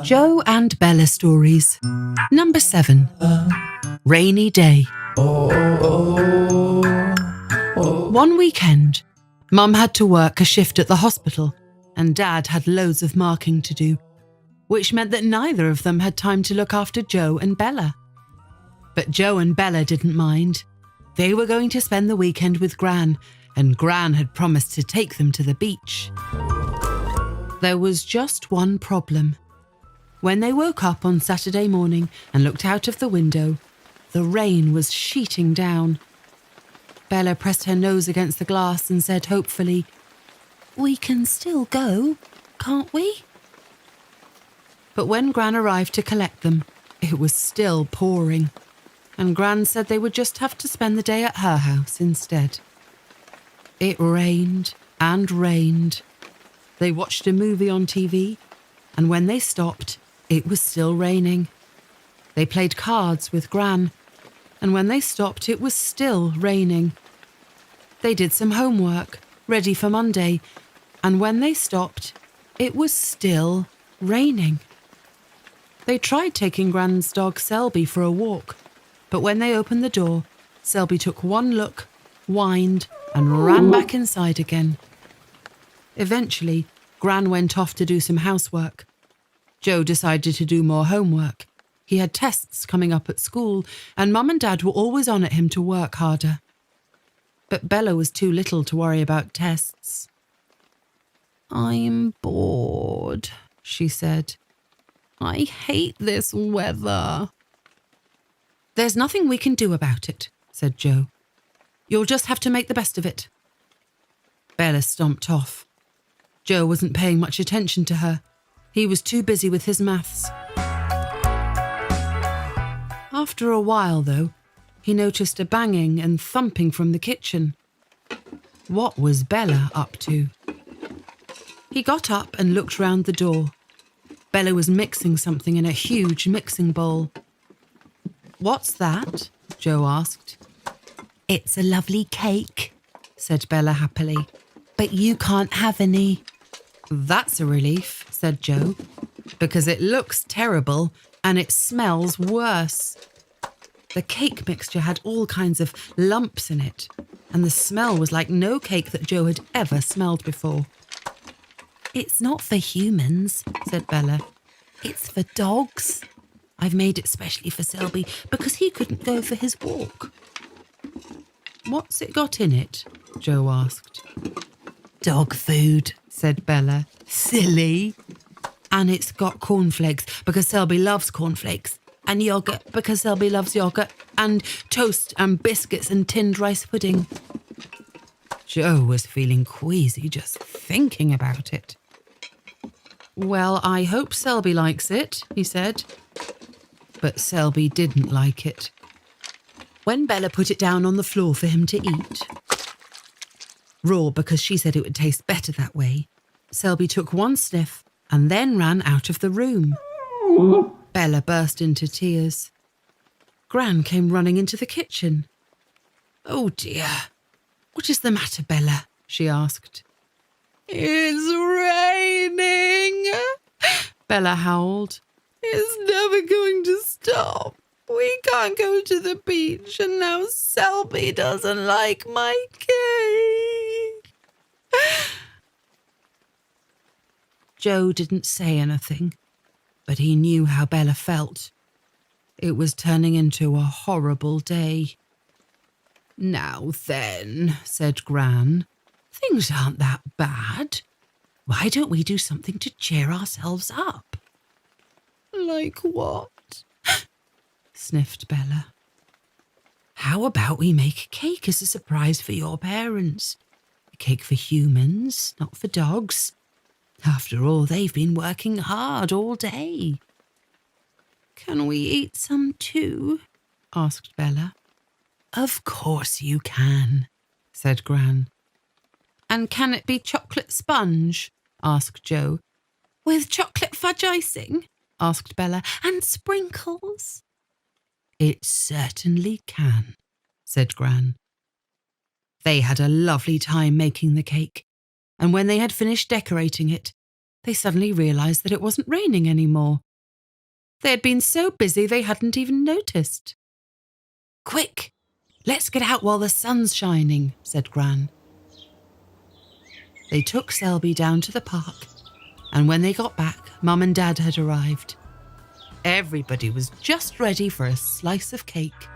Joe and Bella stories. Number 7. Rainy Day. One weekend, Mum had to work a shift at the hospital and Dad had loads of marking to do, which meant that neither of them had time to look after Joe and Bella. But Joe and Bella didn't mind. They were going to spend the weekend with Gran, and Gran had promised to take them to the beach. There was just one problem. When they woke up on Saturday morning and looked out of the window, the rain was sheeting down. Bella pressed her nose against the glass and said hopefully, "We can still go, can't we?" But when Gran arrived to collect them, it was still pouring, and Gran said they would just have to spend the day at her house instead. It rained and rained. They watched a movie on TV, and when they stopped, it was still raining. They played cards with Gran, and when they stopped, it was still raining. They did some homework, ready for Monday, and when they stopped, it was still raining. They tried taking Gran's dog Selby for a walk, but when they opened the door, Selby took one look, whined, and ran back inside again. Eventually, Gran went off to do some housework. Joe decided to do more homework. He had tests coming up at school, and Mum and Dad were always on at him to work harder. But Bella was too little to worry about tests. "I'm bored," she said. "I hate this weather." "There's nothing we can do about it," said Joe. "You'll just have to make the best of it." Bella stomped off. Joe wasn't paying much attention to her. He was too busy with his maths. After a while, though, he noticed a banging and thumping from the kitchen. What was Bella up to? He got up and looked round the door. Bella was mixing something in a huge mixing bowl. "What's that?" Joe asked. "It's a lovely cake," said Bella happily, "but you can't have any." "That's a relief," said Joe, "because it looks terrible and it smells worse." The cake mixture had all kinds of lumps in it, and the smell was like no cake that Joe had ever smelled before. "It's not for humans," said Bella. "It's for dogs. I've made it specially for Selby because he couldn't go for his walk." "What's it got in it?" Joe asked. "Dog food," said Bella. "Silly." "And it's got cornflakes because Selby loves cornflakes, and yoghurt because Selby loves yoghurt, and toast and biscuits and tinned rice pudding." Joe was feeling queasy just thinking about it. "Well, I hope Selby likes it," he said. But Selby didn't like it. When Bella put it down on the floor for him to eat, raw because she said it would taste better that way, Selby took one sniff and then ran out of the room. Bella burst into tears. Gran came running into the kitchen. "Oh dear, what is the matter, Bella?" she asked. "It's raining," Bella howled. "It's never going to stop. We can't go to the beach, and now Selby doesn't like my cake." Joe didn't say anything, but he knew how Bella felt. It was turning into a horrible day. "Now then," said Gran, "things aren't that bad. Why don't we do something to cheer ourselves up?" "Like what?" sniffed Bella. "How about we make a cake as a surprise for your parents? A cake for humans, not for dogs. After all, they've been working hard all day." "Can we eat some too?" asked Bella. "Of course you can," said Gran. "And can it be chocolate sponge?" asked Joe. "With chocolate fudge icing?" asked Bella. "And sprinkles?" "It certainly can," said Gran. They had a lovely time making the cake, and when they had finished decorating it, they suddenly realised that it wasn't raining anymore. They had been so busy they hadn't even noticed. "Quick, let's get out while the sun's shining," said Gran. They took Selby down to the park, and when they got back, Mum and Dad had arrived. Everybody was just ready for a slice of cake.